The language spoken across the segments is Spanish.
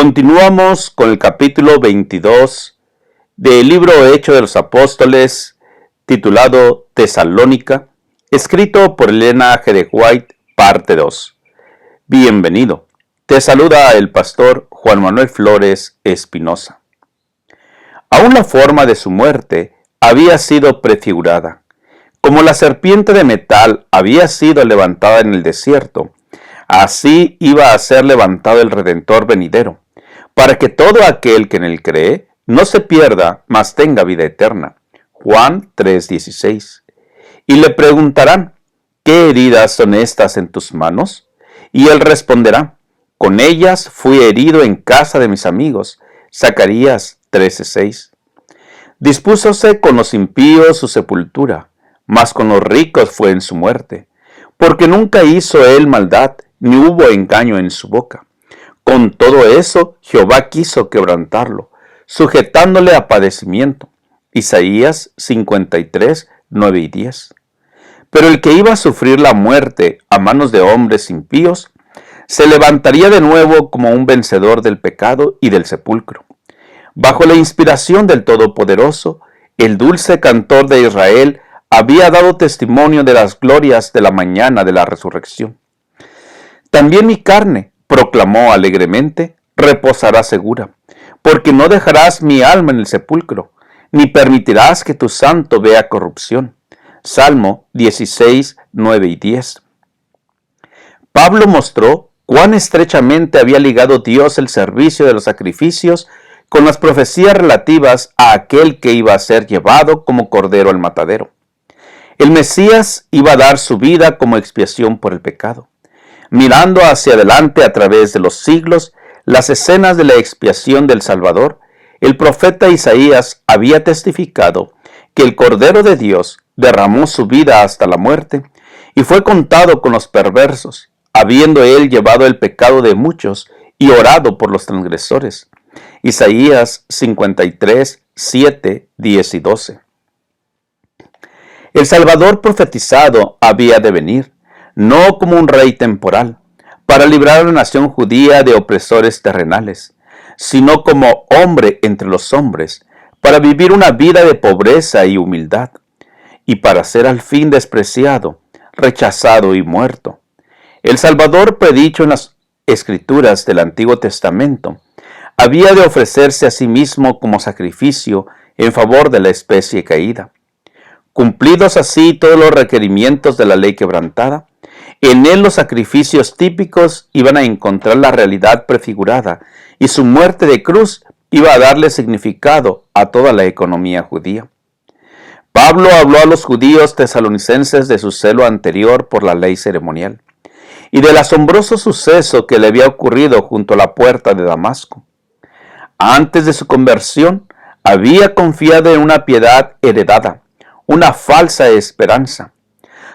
Continuamos con el capítulo 22 del libro Hechos de los Apóstoles, titulado Tesalónica, escrito por Elena G. de White, parte 2. Bienvenido. Te saluda el pastor Juan Manuel Flores Espinosa. Aún la forma de su muerte había sido prefigurada. Como la serpiente de metal había sido levantada en el desierto, así iba a ser levantado el Redentor venidero, para que todo aquel que en él cree no se pierda, mas tenga vida eterna. Juan 3:16. Y le preguntarán, ¿qué heridas son estas en tus manos? Y él responderá, con ellas fui herido en casa de mis amigos. Zacarías 13:6. Dispúsose con los impíos su sepultura, mas con los ricos fue en su muerte, porque nunca hizo él maldad, ni hubo engaño en su boca. Con todo eso, Jehová quiso quebrantarlo, sujetándole a padecimiento. Isaías 53, 9 y 10. Pero el que iba a sufrir la muerte a manos de hombres impíos, se levantaría de nuevo como un vencedor del pecado y del sepulcro. Bajo la inspiración del Todopoderoso, el dulce cantor de Israel había dado testimonio de las glorias de la mañana de la resurrección. También mi carne, proclamó alegremente, reposará segura, porque no dejarás mi alma en el sepulcro, ni permitirás que tu santo vea corrupción. Salmo 16, 9 y 10. Pablo mostró cuán estrechamente había ligado Dios el servicio de los sacrificios con las profecías relativas a aquel que iba a ser llevado como cordero al matadero. El Mesías iba a dar su vida como expiación por el pecado. Mirando hacia adelante a través de los siglos, las escenas de la expiación del Salvador, el profeta Isaías había testificado que el Cordero de Dios derramó su vida hasta la muerte y fue contado con los perversos, habiendo él llevado el pecado de muchos y orado por los transgresores. Isaías 53, 7, 10 y 12. El Salvador profetizado había de venir, no como un rey temporal, para librar a la nación judía de opresores terrenales, sino como hombre entre los hombres, para vivir una vida de pobreza y humildad, y para ser al fin despreciado, rechazado y muerto. El Salvador, predicho en las Escrituras del Antiguo Testamento, había de ofrecerse a sí mismo como sacrificio en favor de la especie caída. Cumplidos así todos los requerimientos de la ley quebrantada, en él los sacrificios típicos iban a encontrar la realidad prefigurada y su muerte de cruz iba a darle significado a toda la economía judía. Pablo habló a los judíos tesalonicenses de su celo anterior por la ley ceremonial y del asombroso suceso que le había ocurrido junto a la puerta de Damasco. Antes de su conversión, había confiado en una piedad heredada, una falsa esperanza.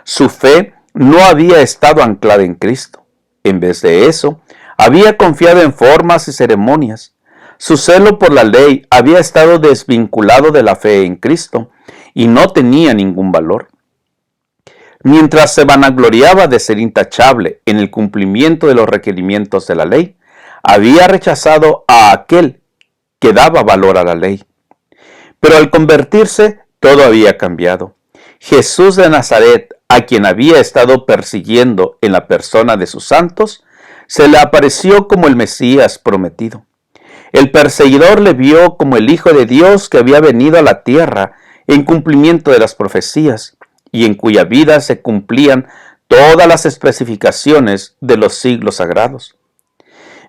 Su fe no había estado anclada en Cristo. En vez de eso, había confiado en formas y ceremonias. Su celo por la ley había estado desvinculado de la fe en Cristo y no tenía ningún valor. Mientras se vanagloriaba de ser intachable en el cumplimiento de los requerimientos de la ley, había rechazado a aquel que daba valor a la ley. Pero al convertirse, todo había cambiado. Jesús de Nazaret, a quien había estado persiguiendo en la persona de sus santos, se le apareció como el Mesías prometido. El perseguidor le vio como el Hijo de Dios que había venido a la tierra en cumplimiento de las profecías y en cuya vida se cumplían todas las especificaciones de los siglos sagrados.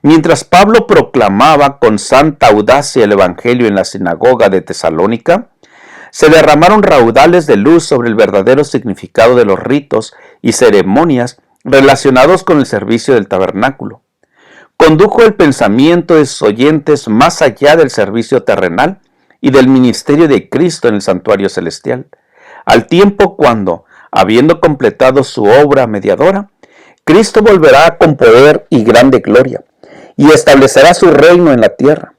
Mientras Pablo proclamaba con santa audacia el Evangelio en la sinagoga de Tesalónica, se derramaron raudales de luz sobre el verdadero significado de los ritos y ceremonias relacionados con el servicio del tabernáculo. Condujo el pensamiento de sus oyentes más allá del servicio terrenal y del ministerio de Cristo en el santuario celestial, al tiempo cuando, habiendo completado su obra mediadora, Cristo volverá con poder y grande gloria, y establecerá su reino en la tierra.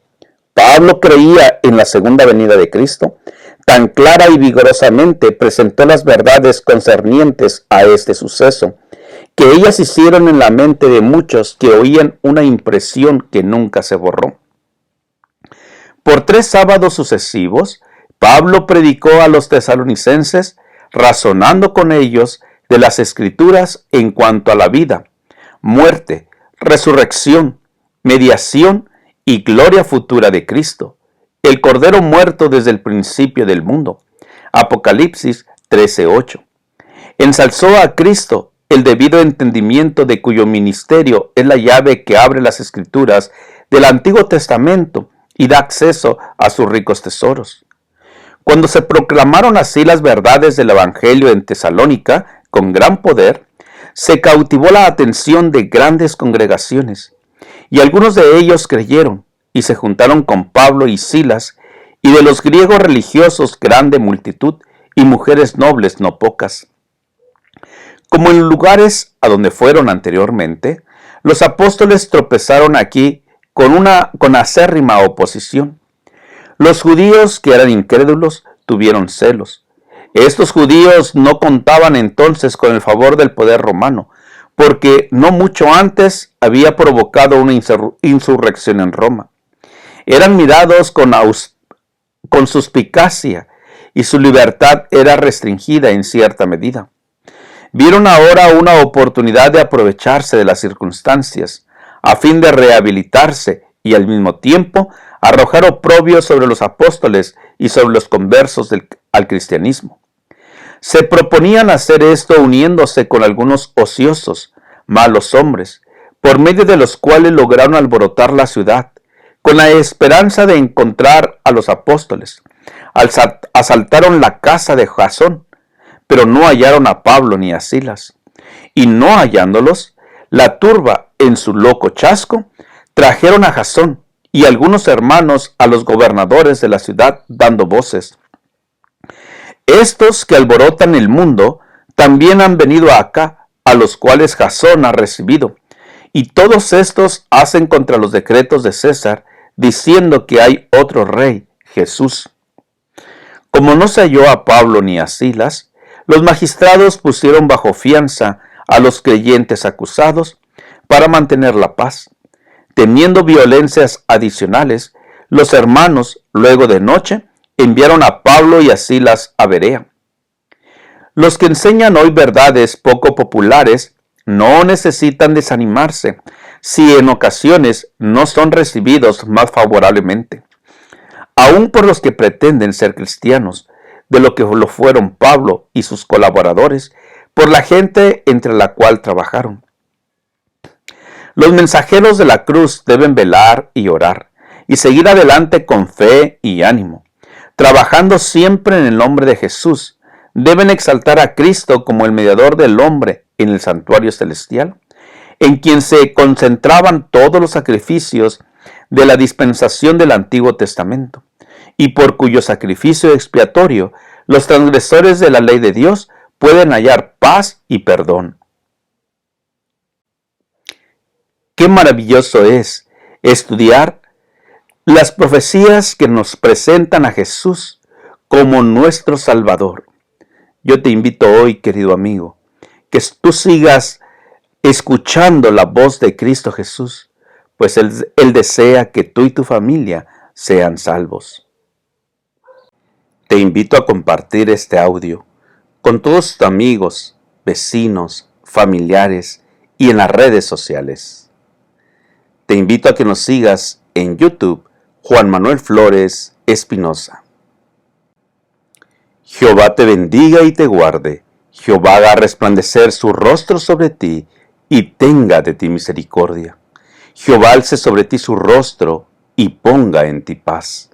Pablo creía en la segunda venida de Cristo. Tan clara y vigorosamente presentó las verdades concernientes a este suceso, que ellas hicieron en la mente de muchos que oían una impresión que nunca se borró. Por 3 sábados sucesivos, Pablo predicó a los tesalonicenses, razonando con ellos de las Escrituras en cuanto a la vida, muerte, resurrección, mediación y gloria futura de Cristo, el Cordero muerto desde el principio del mundo. Apocalipsis 13:8. Ensalzó a Cristo, el debido entendimiento de cuyo ministerio es la llave que abre las Escrituras del Antiguo Testamento y da acceso a sus ricos tesoros. Cuando se proclamaron así las verdades del Evangelio en Tesalónica con gran poder, se cautivó la atención de grandes congregaciones, y algunos de ellos creyeron y se juntaron con Pablo y Silas, y de los griegos religiosos grande multitud, y mujeres nobles no pocas. Como en lugares a donde fueron anteriormente, los apóstoles tropezaron aquí con acérrima oposición. Los judíos que eran incrédulos tuvieron celos. Estos judíos no contaban entonces con el favor del poder romano, porque no mucho antes había provocado una insurrección en Roma. Eran mirados con suspicacia y su libertad era restringida en cierta medida. Vieron ahora una oportunidad de aprovecharse de las circunstancias, a fin de rehabilitarse y al mismo tiempo arrojar oprobio sobre los apóstoles y sobre los conversos al cristianismo. Se proponían hacer esto uniéndose con algunos ociosos, malos hombres, por medio de los cuales lograron alborotar la ciudad, con la esperanza de encontrar a los apóstoles. Asaltaron la casa de Jasón, pero no hallaron a Pablo ni a Silas. Y no hallándolos, la turba, en su loco chasco, trajeron a Jasón y algunos hermanos a los gobernadores de la ciudad, dando voces: estos que alborotan el mundo también han venido acá, a los cuales Jasón ha recibido, y todos estos hacen contra los decretos de César, diciendo que hay otro rey, Jesús. Como no se halló a Pablo ni a Silas, los magistrados pusieron bajo fianza a los creyentes acusados para mantener la paz. Temiendo violencias adicionales, los hermanos, luego de noche, enviaron a Pablo y a Silas a Berea. Los que enseñan hoy verdades poco populares no necesitan desanimarse si en ocasiones no son recibidos más favorablemente, aun por los que pretenden ser cristianos, de lo que lo fueron Pablo y sus colaboradores, por la gente entre la cual trabajaron. Los mensajeros de la cruz deben velar y orar, y seguir adelante con fe y ánimo, trabajando siempre en el nombre de Jesús. Deben exaltar a Cristo como el mediador del hombre en el santuario celestial, en quien se concentraban todos los sacrificios de la dispensación del Antiguo Testamento, y por cuyo sacrificio expiatorio los transgresores de la ley de Dios pueden hallar paz y perdón. Qué maravilloso es estudiar las profecías que nos presentan a Jesús como nuestro Salvador. Yo te invito hoy, querido amigo, que tú sigas escuchando la voz de Cristo Jesús, pues Él desea que tú y tu familia sean salvos. Te invito a compartir este audio con todos tus amigos, vecinos, familiares y en las redes sociales. Te invito a que nos sigas en YouTube, Juan Manuel Flores Espinosa. Jehová te bendiga y te guarde. Jehová haga resplandecer su rostro sobre ti y tenga de ti misericordia. Jehová alce sobre ti su rostro y ponga en ti paz.